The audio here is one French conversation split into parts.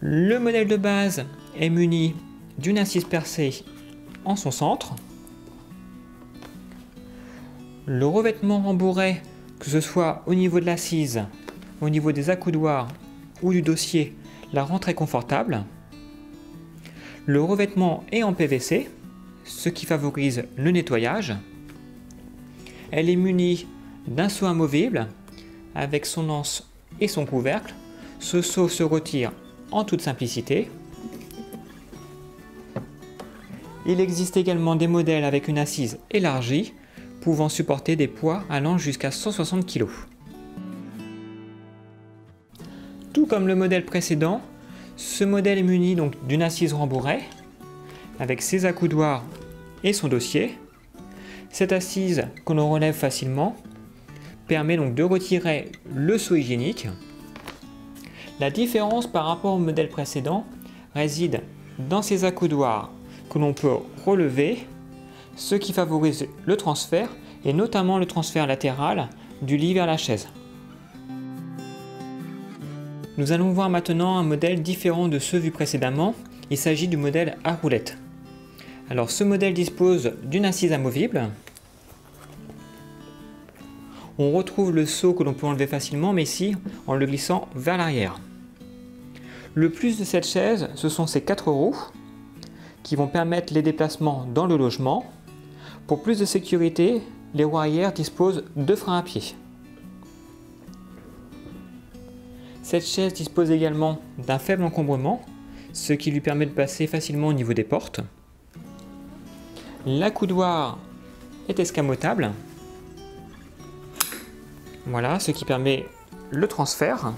Le modèle de base est muni d'une assise percée en son centre. Le revêtement rembourré, que ce soit au niveau de l'assise, au niveau des accoudoirs ou du dossier, la rend très confortable. Le revêtement est en PVC, ce qui favorise le nettoyage. Elle est munie d'un seau amovible avec son anse et son couvercle. Ce seau se retire en toute simplicité. Il existe également des modèles avec une assise élargie pouvant supporter des poids allant jusqu'à 160 kg. Tout comme le modèle précédent, ce modèle est muni donc d'une assise rembourrée avec ses accoudoirs et son dossier. Cette assise que l'on relève facilement permet donc de retirer le seau hygiénique. La différence par rapport au modèle précédent réside dans ces accoudoirs que l'on peut relever, ce qui favorise le transfert et notamment le transfert latéral du lit vers la chaise. Nous allons voir maintenant un modèle différent de ceux vus précédemment. Il s'agit du modèle à roulette. Alors ce modèle dispose d'une assise amovible. On retrouve le seau que l'on peut enlever facilement, mais ici en le glissant vers l'arrière. Le plus de cette chaise, ce sont ces 4 roues qui vont permettre les déplacements dans le logement. Pour plus de sécurité, les roues arrière disposent de freins à pied. Cette chaise dispose également d'un faible encombrement, ce qui lui permet de passer facilement au niveau des portes. L'accoudoir est escamotable. Voilà, ce qui permet le transfert.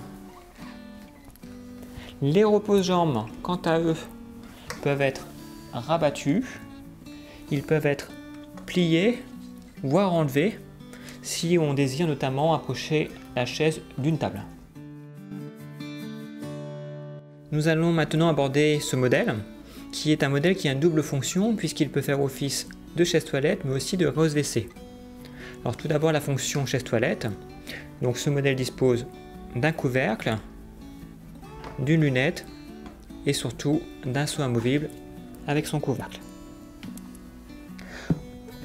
Les repose-jambes, quant à eux, peuvent être rabattus. Ils peuvent être pliés, voire enlevés, si on désire notamment approcher la chaise d'une table. Nous allons maintenant aborder ce modèle, qui est un modèle qui a une double fonction, puisqu'il peut faire office de chaise-toilette, mais aussi de repose-WC. Alors tout d'abord la fonction chaise-toilette. Donc ce modèle dispose d'un couvercle, d'une lunette et surtout d'un seau amovible avec son couvercle.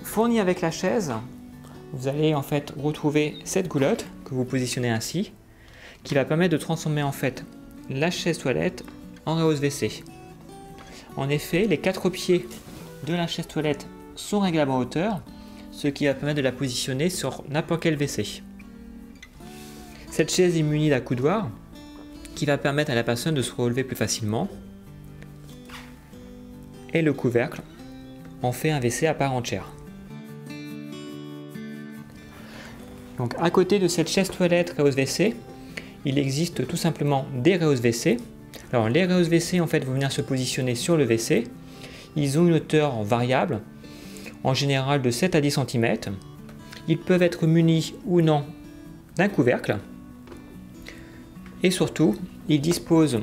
Fourni avec la chaise, vous allez en fait retrouver cette goulotte que vous positionnez ainsi, qui va permettre de transformer en fait la chaise toilette en repose-WC. En effet, les 4 pieds de la chaise toilette sont réglables en hauteur, ce qui va permettre de la positionner sur n'importe quel WC. Cette chaise est munie d'accoudoirs qui va permettre à la personne de se relever plus facilement. Et le couvercle en fait un WC à part entière. Donc à côté de cette chaise toilette repose-WC, il existe tout simplement des repose-WC. Alors les repose-WC en fait vont venir se positionner sur le WC. Ils ont une hauteur variable, en général de 7 à 10 cm. Ils peuvent être munis ou non d'un couvercle. Et surtout, ils disposent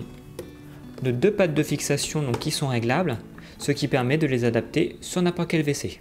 de 2 pattes de fixation donc, qui sont réglables, ce qui permet de les adapter sur n'importe quel WC.